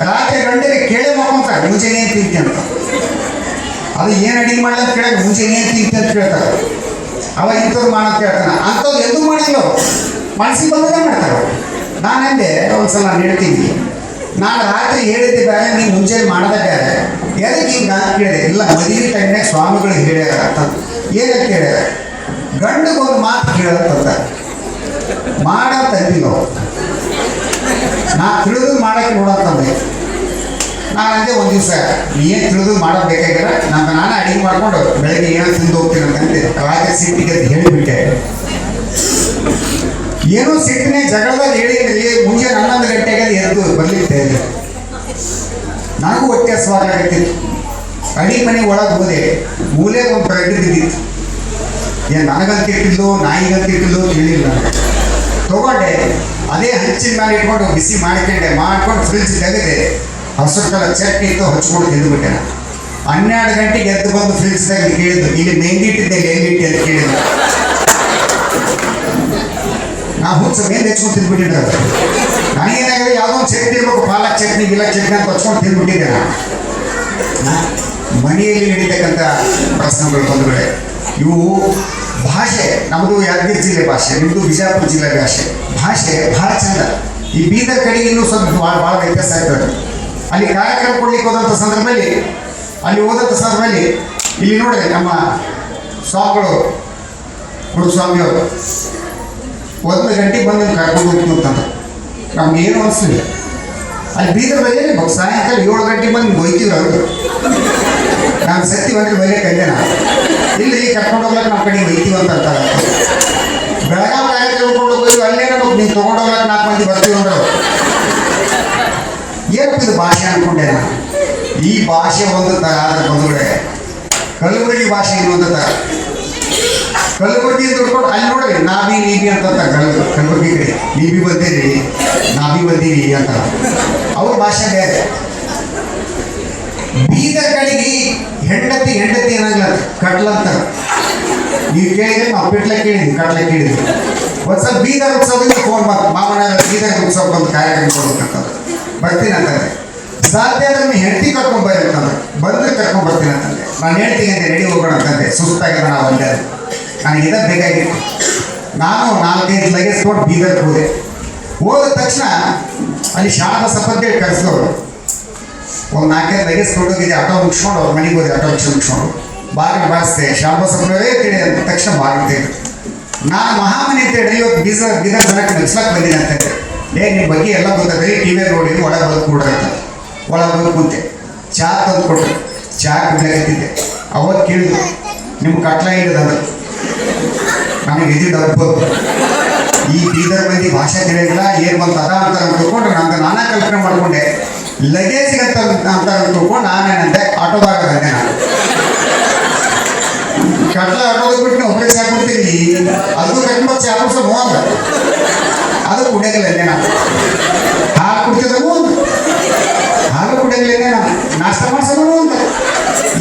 ರಾತ್ರಿ ಗಂಡಗೆ ಕೇಳೇ ಮಾಡ್ಕೊಂತಾರೆ ಮುಂಚೆನೇ ಏನು ತಿಂತಿ ಅಂತ. ಅದು ಏನು ಅಡಿಗೆ ಮಾಡಲ್ಲ ಅಂತ ಕೇಳಕ್ಕೆ ಮುಂಚೆನೇ ಏನು ತಿಂತಿ ಅಂತ ಕೇಳ್ತಾರೆ. ಅವಾಗ ಇಂಥವ್ರು ಮಾಡೋದು ಕೇಳ್ತಾನೆ. ಅಂಥದ್ದು ಎಂದೂ ಮಾಡಿಲ್ಲ, ಮನಸ್ಸಿಗೆ ಬಂದದೇ ಮಾಡ್ತಾರೆ. ನಾನಂದೆ ಒಂದ್ಸಲ ನಾನು ಹೇಳ್ತೀನಿ, ನಾನು ರಾತ್ರಿ ಹೇಳಿದ್ದೆ ಬೇರೆ, ನೀವು ಮುಂಚೆನೆ ಮಾಡೋದೇ ಬೇರೆ. ಎದಕ್ಕೆ ಹಿಂಗೆ ಅಂತ ಕೇಳಿದೆ. ಇಲ್ಲ, ಮದುವೆ ಟೈಮ್ನಾಗ ಸ್ವಾಮಿಗಳಿಗೆ ಹೇಳ್ಯಾರ ಅಂತ. ಏನಕ್ಕೆ ಹೇಳ್ಯಾರ? ಗಂಡಗೊಂದು ಮಾತು ಕೇಳತ್ತಂತ ಮಾಡಂತ ಅಂದಿಲ್ಲ. ನಾ ತಿಳಿದು ಮಾಡೋಕ್ಕೆ ನೋಡಂತಂದೆ. ನಾನು ಅಂದೆ ಒಂದು ದಿವಸ ಏನು ತಿಳಿದು ಮಾಡೋದು ಬೇಕಾಗಿಲ್ಲ, ನಾನು ಅಡಿಗೆ ಮಾಡ್ಕೊಂಡು ಬೆಳಗ್ಗೆ ಏನೋ ತಿಂದು ಹೋಗ್ತೀನಿ ಅಂತಂದೆ. ರಾತ್ರಿ ಸಿಟ್ಟಿಗೆ ಅಂತ ಹೇಳಿಬಿಟ್ಟೆ. ಏನೋ ಸಿಟ್ಟಿನೇ ಜಗಳದಾಗ ಹೇಳಿ ಮುಂಜಾನೆ 11 ಗಂಟೆಗೆ ಎದ್ದು ಬರ್ಲಿಕ್ಕೆ ನನಗೂ ಹೊಟ್ಟೆ ಹಸುವಾಗತ್ತಿತ್ತು. ಅಡಿಗೆ ಮನೆ ಒಳಗೆ ಹೋದೆ, ಮೂಲೆಗೆ ಒಂದು ಬ್ರೆಡ್ ಬಿದ್ದಿತ್ತು. ಏನು ನನಗಂತಿಟ್ಟಿಲ್ಲೋ ನಾಯಿಗಂತಿಟ್ಟಿಲ್ಲೋ ತಿಳಿಲಿಲ್ಲ. ತೊಗೊಂಡೆ, ಅದೇ ಹಂಚಿನ ಮೇಲೆ ಇಟ್ಕೊಂಡು ಬಿಸಿ ಮಾಡ್ಕೊಂಡು ಫ್ರಿಡ್ಜ್ ತೆಗೆದೆ. ಹಸಿರು ಕಲರ್ ಚಟ್ನಿ ಇತ್ತು, ಹಚ್ಕೊಂಡು ತಿಂದುಬಿಟ್ಟೆ. 12 ಗಂಟೆಗೆ ಎದ್ದು ಬಂದು ಫ್ರಿಡ್ಜ್ದಾಗ ಕೇಳಿದ್ದು, ಇಲ್ಲಿ ಮೆಂಗಿಟ್ಟಿದ್ದೆ ಎಲ್ಲಿಟ್ಟಿ ಅಂತ ಕೇಳಿದ್ರು. ನಾ ಹುಚ್ಚ ಮೇಲೆ ಹೆಚ್ಕೊಂಡು ತಿಂದ್ಬಿಟ್ಟಿದ್ದೆ. ನನಗೇನಾಗಿದೆ, ಯಾವುದೋ ಒಂದು ಚಟ್ನಿ ಇರ್ಬೇಕು, ಪಾಲಕ್ ಚಟ್ನಿ ಗಿಲಕ್ ಚಟ್ನಿ ಅಂತ ಹಚ್ಕೊಂಡು ತಿಂದ್ಬಿಟ್ಟಿದ್ದೆ. ಮನೆಯಲ್ಲಿ ನಡೀತಕ್ಕಂಥ ಪ್ರಶ್ನೆಗಳು ಬಂಧುಗಳೇ, ಇವು ಭಾಷೆ. ನಮ್ಮದು ಯಾದಗಿರಿ ಜಿಲ್ಲೆ ಭಾಷೆ, ನಿಮ್ಮದು ಬಿಜಾಪುರ ಜಿಲ್ಲೆ ಭಾಷೆ. ಭಾಷೆ ಭಾಳ ಚಂದ. ಈ ಬೀದರ್ ಕಡೆಗೆ ಇನ್ನೂ ಸ್ವಲ್ಪ ಭಾಳ ವ್ಯತ್ಯಾಸ ಆಗ್ತದೆ. ಅಲ್ಲಿ ಕಾರ್ಯಕ್ರಮ ಕೊಡ್ಲಿಕ್ಕೆ ಹೋದಂಥ ಸಂದರ್ಭದಲ್ಲಿ ಇಲ್ಲಿ ನೋಡ್ರಿ ನಮ್ಮ ಸ್ವಾಮಿಗಳು ಗುರುಸ್ವಾಮಿಯವರು 1 ಗಂಟೆಗೆ ಬಂದು ಕರ್ಕೊಂಡು ಹೋಗ್ತೀನಿ ಅಂತಂದ್ರೆ ನಮ್ಗೆ ಏನು ಅನಿಸ್ಲಿಲ್ಲ. ಅಲ್ಲಿ ಬೀದರ್ದಲ್ಲಿ ಸಾಯಂಕಾಲ 7 ಗಂಟೆಗೆ ಬಂದು ಒಯ್ತೀವ್ರು ಅವರು. ನಾನು ಸತ್ತಿ ಬಂದರೆ ಬೈಯಕ್ಕೆ ಅಂದೇನ ಇಲ್ಲಿ ಕರ್ಕೊಂಡು ಹೋಗ್ಲಕ್ಕೆ ನಮ್ಮ ಕಡೆಗೆ ಒಯ್ತೀವಿ ಅಂತ ಅಂತಾರೆ. ಬೆಳಗಾವಿ ಕಾರ್ಯಕ್ರಮ ಕೊಂಡು ಹೋಗಿ ಅಲ್ಲೇ ನಮಗೆ ನೀವು ತೊಗೊಂಡು ಹೋಗ್ಲಕ್ಕೆ 4 ಮಂದಿ ಬರ್ತೀವಿ ಅಂದ್ರೆ ಏನಪ್ಪ ಇದು ಭಾಷೆ ಅಂದ್ಕೊಂಡೆ ನಾನು. ಈ ಭಾಷೆ ಒಂದು ತರ ಆದ್ರೆ ಬಂಧುಗಳೇ, ಕಲಬುರಗಿ ಭಾಷೆ ಇನ್ನೊಂದು ತರ. ಕಲಬುರಗಿ ದುಡ್ಕೊಂಡು ಅಲ್ಲಿ ನೋಡ್ರಿ ನಾಬಿ ನೀಬಿ ಅಂತ ಕಲಬುರಗಿ ಕಡೆ ನೀಬಿ ಬಂದಿರಿ ನಾಬಿ ಬಂದೀವಿ ಅಂತ ಅವ್ರ ಭಾಷೆ ಬೇರೆ. ಬೀದರ್ ಕಡೆಗೆ ಹೆಂಡತಿ ಏನಾಗಲ್ಲ ಕಟ್ಲಂತ ನೀವು ಕೇಳಿದ್ರೆ ನಾವು ಪಿಟ್ಲ ಕೇಳಿದ್ವಿ ಕಟ್ಲ ಕೇಳಿದ್ವಿ. ಒಂದ್ಸಲ ಬೀದರ್ ಉತ್ಸವದಿಂದ ಫೋನ್ ಬಂತು, ಮಾಮನ ಬೀದರ್ ಉತ್ಸವ ಬಂದು ಕಾರ್ಯಕ್ರಮ ಕೊಡ್ಬೇಕಂತಂದ್ರೆ ಬರ್ತೀನಿ ಅಂತಂದ್ರೆ, ಸಾಧ್ಯ ಆದ್ರೆ ನೀವು ಹೆಂಡತಿ ಕರ್ಕೊಂಡ್ ಬರ್ರಿ ಅಂತಂದ್ರೆ ಬಂದ್ರೆ ಕರ್ಕೊಂಡ್ ಬರ್ತೀನಿ ಅಂತಂದೆ. ನಾನು ಹೇಳ್ತೀನಿ ಅಂದೆ ರೆಡಿ ಹೋಗೋಣ ಅಂತಂದೆ. ಸುಸ್ತಾಗಿರೋ ನಾವು ಅಲ್ಲೇ ನನಗೆ ಇದ ಬೇಕಾಗಿತ್ತು. ನಾನು 4-5 ಲಗೇಜ್ ತೊಗೊಂಡು ಬೀದರ್ಗೆ ಹೋದ ತಕ್ಷಣ ಅಲ್ಲಿ ಶಾರದಾ ಸಪಂತೇಳಿ ಕರೆಸಿದವರು ಒಂದು 4-5 ಲಗೇಜ್ ತೊಗೊಂಡೋಗಿದ್ದೆ. ಆಟೋ ಮುಗಿಸ್ಕೊಂಡು ಅವ್ರ ಮನೆಗೆ ಹೋದೆ. ಆಟೋ ಮುಗಿಸ್ಕೊಂಡು ಬಾಗಿಲು ಬಾರಿಸ್ದೆ. ಶಾರದಾ ಸಪಂತೇ ತಿಳಿ ಅಂದ ತಕ್ಷಣ ಬಾಗಿಲು ತೆಗೆದು ನಾನು ಮಹಾಮನಿ ಅಂತೇಳಿ ಇವತ್ತು ಬೀದರ್ ಜನಕ್ಕೆ ನಡ್ಸ್ಲಕ್ಕೆ ಬಂದೀನಿ ಅಂತಂದೆ. ನಿಮ್ಮ ಬಗ್ಗೆ ಎಲ್ಲ ಗೊತ್ತಾದ್ರೆ ಟಿವಿಯಲ್ಲಿ ನೋಡಿ ಒಳಗೆ ಬಂದು ಕೂಡ್ರಂತ ಒಳಗೆ ಬಂದು ಕುಂತೆ. ಚಹಾ ತಂದು ಕೊಟ್ಟರು. ಚಹಾ ಕುಡ್ಲಾಕತ್ತಿದ್ದೆ. ಅವತ್ತು ಕೇಳಿದ್ರು ನಿಮ್ಮ ಕಟ್ಲ ಇಲ್ಲದಂದ್ರೆ ನನಗೆ ಇದ್ದಿದ್ದು ಅದ್ಭುತ. ಈ ಬೀದರ್ ಮಂದಿ ಭಾಷೆ ತಿಳಿಯಿಲ್ಲ ಏನು ಬಂತು ಅದ ಅಂತ ತಿಳ್ಕೊಂಡು ನಾನಾ ಕಲ್ಪನೆ ಮಾಡ್ಕೊಂಡೆ. ಲಗೇಜ್ಗೆ ಅಂತ ತಿಳ್ಕೊಂಡು ನಾನೇನಂತೆ ಆಟೋದಾಗ ಅಂದೆ. ನಾನು ಕಟ್ಲ ಆಟೋದಾಗ ಬಿಟ್ಟು ಒಬ್ಬರೇ ಚಹಾ ಕೊಡ್ತೀನಿ. ಅದು ಕಟ್ಕೊಂಡು ಚಹಾ ಕುಡ್ಸೋ ಹೋದ ಅದು ಕುಡಿಯಂಗಿಲ್ಲ ಅಂದೆ. ನಾನು ಹಾಲು ಕುಡ್ತಿದ್ದವು ಒಂದು ಹಾಲು ಕುಡಿಯಂಗಿಲ್ಲ ನಾನು ನಾಷ್ಟ ಮಾಡ್ಸೋದು ಅಂತ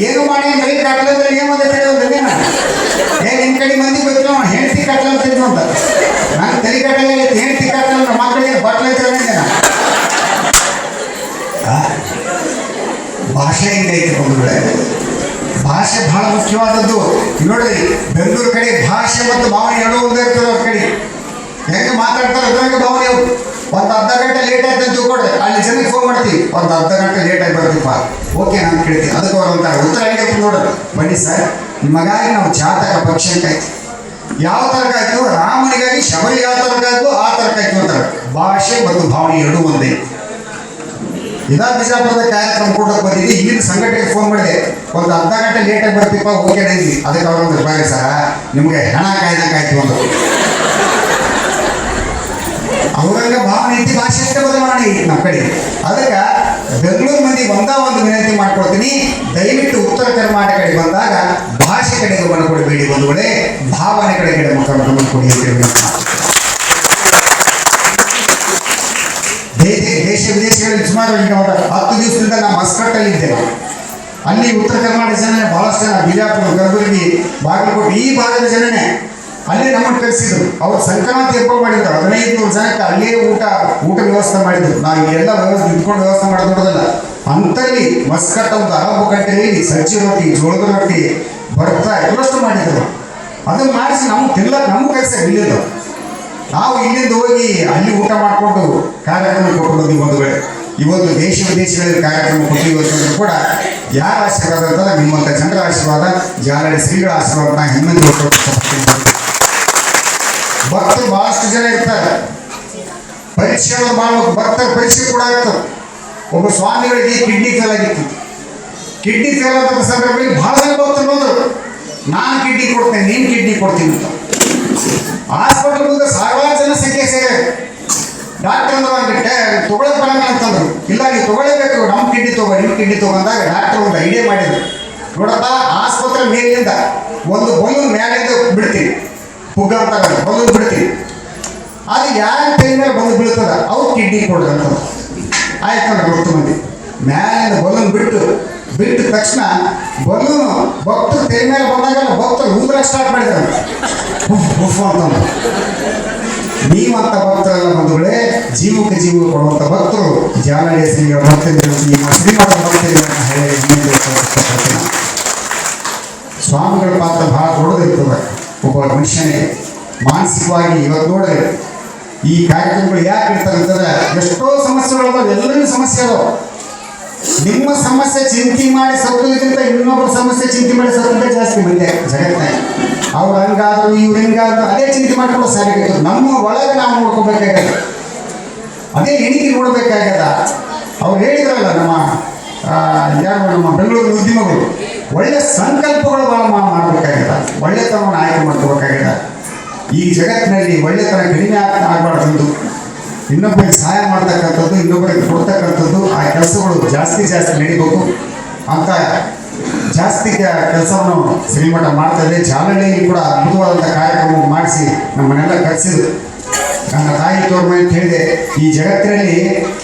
ಏನು ಮಾಡಿ ಮನೆ ಕಟ್ಲಂದ್ರೆ ಏನು ಅಂತ ತಿಳಿಯೋದೇ. ನಾನು ನಿಮ್ಮ ಕಡೆ ಮಂದಿ ಗೊತ್ತಿಲ್ಲ ಹೆಂಡತಿ ಕಟ್ಲ ಅಂತಿದ್ರು ಅಂತ ನಾನು ತಲೆ ಕಟ್ಟಲ್ಲ ಹೆಂಡತಿ ಕಟ್ಲ ನಮ್ಮ ಮಕ್ಕಳಿಗೆ ಬಟ್ಲ ಅಂತಿರೋಂಗೆ. ಭಾಷೆ ಹಿಂಗೈತಿ ಬಂಧುಗಳೇ. ಭಾಷೆ ಬಹಳ ಮುಖ್ಯವಾದದ್ದು. ನೋಡ್ರಿ ಬೆಂಗಳೂರು ಕಡೆ ಭಾಷೆ ಮತ್ತು ಭಾವನೆ ಎರಡೂ ಒಂದೇ ಇರ್ತದೆ. ಅವ್ರ ಕಡೆ ಹೆಂಗೆ ಮಾತಾಡ್ತಾರೆ ಅದ್ರಂಗೆ ಭಾವನೆ. ಒಂದು ಅರ್ಧ ಗಂಟೆ ಲೇಟ್ ಆಯ್ತು ಅಂತ ತಿಳ್ಕೊಡ್ರಿ ಅಲ್ಲಿ ಜನಕ್ಕೆ ಫೋನ್ ಮಾಡ್ತೀವಿ, ಒಂದು ಅರ್ಧ ಗಂಟೆ ಲೇಟ್ ಆಗಿ ಬರ್ತೀಪ್ಪ ಓಕೆ ನಾನು ಕೇಳ್ತೀವಿ. ಅದಕ್ಕೆ ಅವ್ರು ಅಂತಾರೆ ಉತ್ತರ ಹೆಂಗೆ ನೋಡ್ರಿ ಬನ್ನಿ ಸರ್ ನಿಮಗಾಗಿ ನಾವು ಜಾತಕ ಪಕ್ಷಕ್ಕಾಯ್ತು ಯಾವ ತರಕಾಯ್ತು ರಾಮನಿಗಾಗಿ ಶಬರಿ ಯಾವ ತರಕಾಯ್ತು ಆ ತರಕಾಯ್ತು ಅಂತಾರೆ. ಭಾಷೆ ಮತ್ತು ಭಾವನೆ ಎರಡೂ ಒಂದೇ. ಇದಾ ಬಿಜಾಪುರದ ಕಾರ್ಯಕ್ರಮ ಕೊಡೋಕೆ ಬಂದಿದ್ದೆ. ಇಲ್ಲಿಂದ ಸಂಘಟನೆಗೆ ಫೋನ್ ಮಾಡಿದೆ, ಒಂದು ಅರ್ಧ ಗಂಟೆ ಲೇಟಾಗಿ ಬರ್ತೀಪ್ಪ ಓಕೆ ನೈತಿ. ಅದಕ್ಕೆ ಅವ್ರೊಂದು ಬಾರಿ ಸರ ನಿಮಗೆ ಹೆಣ ಕಾಯ್ದಂಗಾಯ್ತು ಒಂದು ಅವ್ರಂಗ ಭಾವನೆ ಐತಿ. ಭಾಷೆ ಅಷ್ಟೇ ಬದಲಾವಣೆ ಐತಿ ನಮ್ಮ ಕಡೆ. ಅದಕ್ಕೆ ಬೆಂಗಳೂರು ಮಂದಿ ಒಂದು ವಿನಂತಿ ಮಾಡ್ಕೊಳ್ತೀನಿ, ದಯವಿಟ್ಟು ಉತ್ತರ ಕರ್ನಾಟಕ ಕಡೆ ಬಂದಾಗ ಭಾಷೆ ಕಡೆ ಗಮನ ಕೊಡಬೇಡಿ ಬಂಧುಗಳೇ, ಭಾವನೆ ಕಡೆ ಗಮನ ಕೊಡಿ ಅಂತ ಹೇಳಿ. ದೇಶ ವಿದೇಶಗಳಲ್ಲಿ ಸುಮಾರು ಈಗ 10 ದಿವಸದಿಂದ ನಾವು ಮಸ್ಕಟ್ಟಲ್ಲಿ ಇದ್ದೇವೆ. ಅಲ್ಲಿ ಉತ್ತರ ಕರ್ನಾಟಕ ಜನ ಬಹಳಷ್ಟು ಜನ ಬಿಜಾಪುರ ಕಲಬುರಗಿ ಬಾಗಲಕೋಟೆ ಈ ಭಾಗದ ಜನನೇ ಅಲ್ಲೇ ನಮ್ಮನ್ನು ಕರೆಸಿದ್ರು. ಅವ್ರು ಸಂಕ್ರಾಂತಿ ಹಬ್ಬ ಮಾಡಿದ್ರು. 1500 ಜನಕ್ಕೆ ಅಲ್ಲೇ ಊಟ ವ್ಯವಸ್ಥೆ ಮಾಡಿದ್ರು. ನಾವು ಇಲ್ಲೆಲ್ಲ ನಿಂತ್ಕೊಂಡು ವ್ಯವಸ್ಥೆ ಮಾಡೋದು ನೋಡೋದಲ್ಲ. ಅಂತಲ್ಲಿ ಮಸ್ಕಟ್ಟ ಒಂದು ಅರಬ್ ಗಂಟೆಯಲ್ಲಿ ಸಜ್ಜಿ ರೊಟ್ಟಿ ಜೋಳದ ರೊಟ್ಟಿ ಭರ್ತಾ ಎಲ್ಲಷ್ಟು ಮಾಡಿದ್ರು. ಅದನ್ನು ಮಾಡಿಸಿ ನಮ್ಗೆ ತಿನ್ಲಕ್ಕೆ ನಮ್ಗೆ ಕರೆಸ ಇಲ್ಲಿಂದ ನಾವು ಇಲ್ಲಿಂದ ಹೋಗಿ ಅಲ್ಲಿ ಊಟ ಮಾಡಿಕೊಂಡು ಕಾರ್ಯಕ್ರಮ ಕೊಟ್ಟು ಬಂದು ಬಂಧುಗಳೇ. ಇವತ್ತು ದೇಶ ವಿದೇಶಗಳಲ್ಲಿ ಕಾರ್ಯಕ್ರಮ ಕೊಟ್ಟಿವಿ ಅಂತಂದ್ರೂ ಕೂಡ ಯಾರ ಆಶೀರ್ವಾದ ಅಂತಂದ್ರೆ ನಿಮ್ಮಂಥ ಜನರ ಆಶೀರ್ವಾದ, ಜಾಲಡಿ ಶ್ರೀಗಳ ಆಶೀರ್ವಾದ ಹೆಮ್ಮೆಂದು ಭಕ್ತರು ಬಹಳಷ್ಟು ಜನ ಇರ್ತಾರೆ. ಪರೀಕ್ಷೆಗಳು ಮಾಡಬೇಕು. ಭಕ್ತರ ಪರೀಕ್ಷೆ ಕೂಡ ಆಗ್ತದೆ. ಒಬ್ಬ ಸ್ವಾಮಿಗಳಿಗೆ ಕಿಡ್ನಿ ಫೇಲ್ ಆಗಿತ್ತು. ಕಿಡ್ನಿ ಫೇಲ್ ಆದ ಸಂದರ್ಭದಲ್ಲಿ ಬಹಳ ಜನ ಭಕ್ತರು ಬಂದರು, ನಾನು ಕಿಡ್ನಿ ಕೊಡ್ತೇನೆ ನೀನು ಕಿಡ್ನಿ ಕೊಡ್ತೀನಿ ಅಂತ. ಹಾಸ್ಪಿಟಲ್ ಮುಂದೆ ಸಾವಿರಾರು ಜನ ಸಂಖ್ಯೆ ಸೇರಿ ಡಾಕ್ಟರ್ ಅಂದ್ರೆ ತೊಗೊಳಕ್ ಬರಂಗ ಅಂತಂದ್ರು. ಇಲ್ಲ ನೀವು ತೊಗೊಳ್ಳೇಬೇಕು, ನಮ್ಮ ಕಿಡ್ನಿ ತಗೋ ನಿಮ್ಮ ಕಿಡ್ನಿ ತಗೊಂಡಾಗ ಡಾಕ್ಟರ್ ಒಂದು ಐಡಿಯಾ ಮಾಡಿದ್ರು. ನೋಡಪ್ಪ ಆಸ್ಪತ್ರೆ ಮೇಲಿಂದ ಒಂದು ಬಲೂನ್ ಮ್ಯಾಲಿಂದ ಬಿಡ್ತೀವಿ, ಪುಗ್ಗ ಅಂತಾರೆ ಬಲೂನ್ ಬಿಡ್ತೀವಿ. ಅದು ಯಾರ ಕೈ ಮೇಲೆ ಬಂದು ಬೀಳ್ತದ ಅವ್ರು ಕಿಡ್ನಿ ಕೊಡ್ರಿ ಅಂತ ಆಯ್ತು ನೋಡ್ರಿ. 10 ಮಂದಿ ಮ್ಯಾಲಿಂದ ಬಲೂನ್ ಬಿಟ್ಟ ತಕ್ಷಣ ಬಲೂನು ಭಕ್ತರು ಕೈ ಮೇಲೆ ಬಂದಾಗಲ್ಲ ಭಕ್ತರು ಉಂದ್ರಕ್ಕೆ ಸ್ಟಾರ್ಟ್ ಮಾಡಿದ್ದಾರೆ. ಉಫ್ ಅಂತಂದು ನೀವಂತ ಭಕ್ತರೆಲ್ಲ ಬಂಧುಗಳೇ, ಜೀವಕ್ಕೆ ಜೀವ ಕೊಡುವಂಥ ಭಕ್ತರು ಜಾಲಡಿ ಶ್ರೀಗಳ ಭಕ್ತರು ಶ್ರೀಮಠ ಭಕ್ತರು ಸ್ವಾಮಿಗಳ ಪಾತ್ರ ಬಹಳ ದೊಡ್ಡದಿರ್ತದೆ ಒಬ್ಬ ಮನುಷ್ಯನಿಗೆ ಮಾನಸಿಕವಾಗಿ. ಇವತ್ತು ನೋಡ್ರಿ ಈ ಕಾರ್ಯಕ್ರಮಗಳು ಯಾಕೆ ಇರ್ತಾರೆ ಅಂತಂದ್ರೆ ಎಷ್ಟೋ ಸಮಸ್ಯೆಗಳು ಅದಾವ, ಎಲ್ಲರಿಗೂ ಸಮಸ್ಯೆ ಅದಾವ. ನಿಮ್ಮ ಸಮಸ್ಯೆ ಚಿಂತೆ ಮಾಡಿ ಸತ್ತೋದಕ್ಕಿಂತ ಇನ್ನೊಬ್ಬರ ಸಮಸ್ಯೆ ಚಿಂತೆ ಮಾಡಿ ಸತ್ತೋದೇ ಜಾಸ್ತಿ ಮಂದಿ ಜಗತ್ತಿನಾಗ. ಅವ್ರು ಹಂಗಾದ್ರು ಇವ್ರು ಹಿಂಗಾದ್ರು ಅದೇ ಚಿಂತೆ ಮಾಡ್ಕೊಂಡು ಸಾಕಾಗಿತ್ತು. ನಮ್ಮ ಒಳಗೆ ನಾವು ನೋಡ್ಕೋಬೇಕಾಗದ, ಅದೇ ಎಣಿಕೆ ನೋಡ್ಬೇಕಾಗದ. ಅವ್ರು ಹೇಳಿದ್ರಲ್ಲ ಯಾರು ನಮ್ಮ ಬೆಂಗಳೂರು ಉದ್ಯಮಗಳು ಒಳ್ಳೆ ಸಂಕಲ್ಪಗಳು ಭಾಳ ಮಾಡಬೇಕಾಗದ, ಒಳ್ಳೆತನವನ್ನು ಆಯ್ಕೆ ಮಾಡ್ಕೋಬೇಕಾಗದ. ಈ ಜಗತ್ತಿನಲ್ಲಿ ಒಳ್ಳೆತನ ಕಡಿಮೆ ಆಗಬಾರ್ದು. ಇನ್ನೊಬ್ಬರಿಗೆ ಸಹಾಯ ಮಾಡ್ತಕ್ಕಂಥದ್ದು, ಇನ್ನೊಬ್ಬರಿಗೆ ಕೊಡ್ತಕ್ಕಂಥದ್ದು, ಆ ಕೆಲಸಗಳು ಜಾಸ್ತಿ ನಡೀಬೇಕು ಅಂತ ಜಾಸ್ತಿ ಕೆಲಸವನ್ನು ಶ್ರೀಮಠ ಮಾಡ್ತಾಯಿದೆ. ಜಾಲಹಳ್ಳಿಯಲ್ಲಿ ಕೂಡ ಅದ್ಭುತವಾದಂಥ ಕಾರ್ಯಕ್ರಮ ಮಾಡಿಸಿ ನಮ್ಮನ್ನೆಲ್ಲ ಕರೆಸಿದ್ರು. ನನ್ನ ತಾಯಿ ತೋರ್ ಮನೆ ಅಂತ ಹೇಳಿದೆ. ಈ ಜಗತ್ತಿನಲ್ಲಿ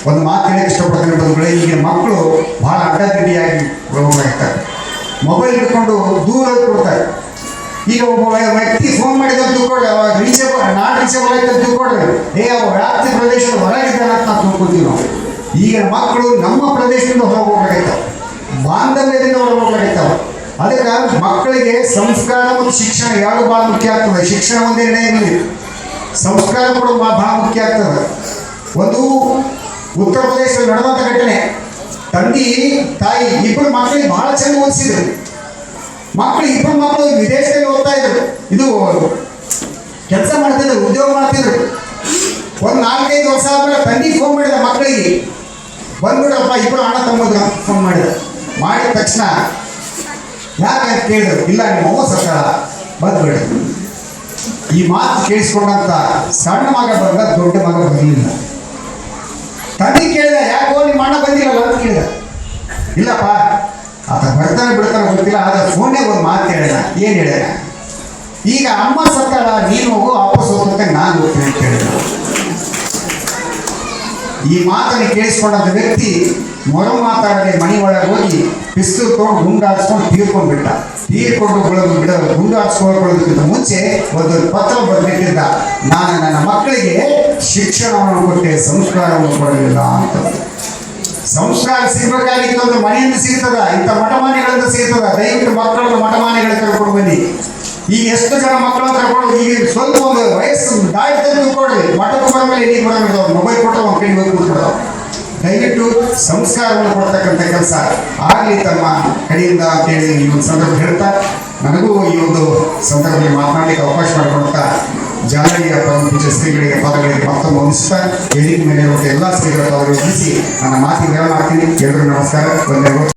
ಒಂದು ಮಾತು ಹೇಳಕ್ಕೆ ಇಷ್ಟಪಡ್ತೇನೆ ಬಂಧುಗಳೇ, ಈಗಿನ ಮಕ್ಕಳು ಭಾಳ ಅಡ್ಡದಿಡ್ಡಿಯಾಗಿ ಹೋಗ್ತಾರೆ. ಮೊಬೈಲ್ ಹಿಡ್ಕೊಂಡು ದೂರ ಕೊಡ್ತಾರೆ. ಈಗ ಒಬ್ಬ ವ್ಯಕ್ತಿ ಫೋನ್ ಮಾಡಿದ ತಿಳ್ಕೊಡ್ರಿ, ಅವಾಗ ರೀಚೇಬಲ್ ಆಯ್ತು ಅಂತ ತಿಳ್ಕೊಡ್ರಿ, ಅವ ವ್ಯಾಪ್ತಿ ಪ್ರದೇಶದ ಹೊರಗಿದ್ದಾನೆ ಅಂತ ನಾವು ತಿಳ್ಕೊತೀವಿ ನಾವು. ಈಗಿನ ಮಕ್ಕಳು ನಮ್ಮ ಪ್ರದೇಶದಿಂದ ಹೊರಗೆ ಹೋಗ್ಬೇಕಾಯ್ತಾವ, ಬಾಂಧವ್ಯದಿಂದ ಹೊರಗೆ ಹೋಗ್ಬೇಕಾಯ್ತಾವ. ಅದಕ್ಕೆ ಮಕ್ಕಳಿಗೆ ಸಂಸ್ಕಾರ ಮತ್ತು ಶಿಕ್ಷಣ ಎರಡು ಭಾಳ ಮುಖ್ಯ ಆಗ್ತದೆ. ಶಿಕ್ಷಣ ಒಂದೇ ನಡೆಯಲಿ, ಸಂಸ್ಕಾರ ಕೂಡ ಭಾಳ ಮುಖ್ಯ ಆಗ್ತದೆ. ಒಂದು ಉತ್ತರ ಪ್ರದೇಶದಲ್ಲಿ ನಡೆದಂಥ ಘಟನೆ, ತಂದೆ ತಾಯಿ ಇಬ್ಬರು ಮಕ್ಕಳಿಗೆ ಭಾಳ ಚೆಂದ ಓದಿಸಿದ್ರು. ಇಬ್ಬರು ಮಕ್ಕಳು ವಿದೇಶದಲ್ಲಿ ಓದ್ತಾ ಇದ್ರು, ಇದು ಕೆಲಸ ಮಾಡ್ತಿದ್ರು, ಉದ್ಯೋಗ ಮಾಡ್ತಿದ್ರು. ಒಂದು 4-5 ವರ್ಷ ಆದ್ಮೇಲೆ ತಂದೆ ಫೋನ್ ಮಾಡಿದ ಮಕ್ಕಳಿಗೆ, ಬಂದ್ಬಿಡಪ್ಪ ಇಬ್ಬರು ಅಣ್ಣ ತಮ್ಮದ್ರು ಫೋನ್ ಮಾಡಿದ ತಕ್ಷಣ ಯಾಕೆ ಕೇಳಿದ್ರು, ಇಲ್ಲ ನಿಮ್ಮ ಅವ್ವ ಸತ್ತಾಳ ಬಂದ್ಬಿಡ. ಈ ಮಾತು ಕೇಳಿಸ್ಕೊಂಡಂತ ಸಣ್ಣ ಮಗ ಬಂದ, ದೊಡ್ಡ ಮಗ ಬರಲಿಲ್ಲ. ತಂದೆ ಕೇಳಿದ, ಯಾಕೋ ನಿಮ್ಮ ಅಣ್ಣ ಬಂದಿಲ್ಲಲ್ಲ ಅಂತ ಕೇಳಿದ. ಇಲ್ಲಪ್ಪ ಆತ ಬರ್ತಾನೆ ಬಿಡ್ತಾನೆ ಗೊತ್ತಿಲ್ಲ, ಆದ್ರೆ ಫೋನ್ನೇ ಒಂದು ಮಾತು ಹೇಳಿದ. ಏನು ಹೇಳ್ಯಾರ, ಈಗ ಅಮ್ಮ ಸತ್ತಾಳ, ನೀನು ಹೋಗು, ಅಪ್ಪ ಸೋತಂತೆ ನಾನು ಹೋಗ್ತೀನಿ ಅಂತ ಹೇಳಿದ. ಈ ಮಾತನ್ನು ಕೇಳಿಸ್ಕೊಂಡಂಥ ವ್ಯಕ್ತಿ ಮೊರ ಮಾತಾಡದೆ ಮನೆ ಒಳಗೆ ಹೋಗಿ ಪಿಸ್ತೂಲ್ ತೊಗೊಂಡು ಗುಂಡು ಹಾರಿಸ್ಕೊಂಡು ತೀರ್ಕೊಂಡ್ಬಿಟ್ಟ. ಗುಂಡು ಹಾರಿಸ್ಕೊಳ್ಳೋದಕ್ಕಿಂತ ಮುಂಚೆ ಒಂದು ಪತ್ರ ಬರೆದಿಟ್ಟಿದ್ದ, ನಾನು ನನ್ನ ಮಕ್ಕಳಿಗೆ ಶಿಕ್ಷಣವನ್ನು ಕೊಟ್ಟೆ, ಸಂಸ್ಕಾರವನ್ನು ಕೊಡಲಿಲ್ಲ ಅಂತ. ಸಂಸ್ಕಾರ ಸಿಗಬೇಕಾಗಿತ್ತು ಅಂದ್ರೆ ಮನೆಯಿಂದ ಸಿಗ್ತದ, ಇಂಥ ಮಠಮಾನಿಗಳಿಂದ ಸಿಗ್ತದ. ದಯವಿಟ್ಟು ಮಕ್ಕಳನ್ನು ಮಠಮಾನಿಗಳಿಗೆ ಕರ್ಕೊಂಡು ಬನ್ನಿ. ಈಗ ಎಷ್ಟು ಜನ ಮಕ್ಕಳನ್ನು ಕರ್ಕೊಂಡು, ಈಗ ಸ್ವಲ್ಪ ಒಂದು ವಯಸ್ಸು ದಾಟಿದ್ರೆ ತಿಳ್ಕೊಡ್ರಿ, ಮಠಕ್ಕೆ ಬಂದ್ಮೇಲೆ ಎಲ್ಲಿ ಬರೋದು, ಮೊಬೈಲ್ ಕೊಟ್ಟು ಒಂದು ಕೈ ಹೋಗಿ ಕೂತ್ಬಿಡೋದು. ದಯವಿಟ್ಟು ಸಂಸ್ಕಾರವನ್ನು ಕೊಡ್ತಕ್ಕಂಥ ಕೆಲಸ ಆಗಲಿ ತಮ್ಮ ಕಡೆಯಿಂದ ಅಂತೇಳಿ ಈ ಒಂದು ಸಂದರ್ಭ ಹೇಳ್ತಾ, ನನಗೂ ಈ ಒಂದು ಸಂದರ್ಭದಲ್ಲಿ ಮಾತನಾಡಲಿಕ್ಕೆ ಅವಕಾಶ ಮಾಡಿಕೊಡ್ತಾ ಜಾಲಹಳ್ಳಿಯ ಪರಮ ಪೂಜ್ಯ ಶ್ರೀಗಳಿಗೆ ಪದಗಳಿಗೆ ಮತ್ತೊಮ್ಮೆ ವಂದಿಸ್ತಾ, ವೇದಿಕೆ ಮೇಲೆ ಇರುವಂಥ ಎಲ್ಲ ಶ್ರೀಗಳ ಪದಗಳು ವಂದಿಸಿ ನನ್ನ ಮಾತಿಗೆ ವಿರಾಮ ಮಾಡ್ತೀನಿ. ಎಲ್ಲರಿಗೂ ನಮಸ್ಕಾರ. ಧನ್ಯವಾದ.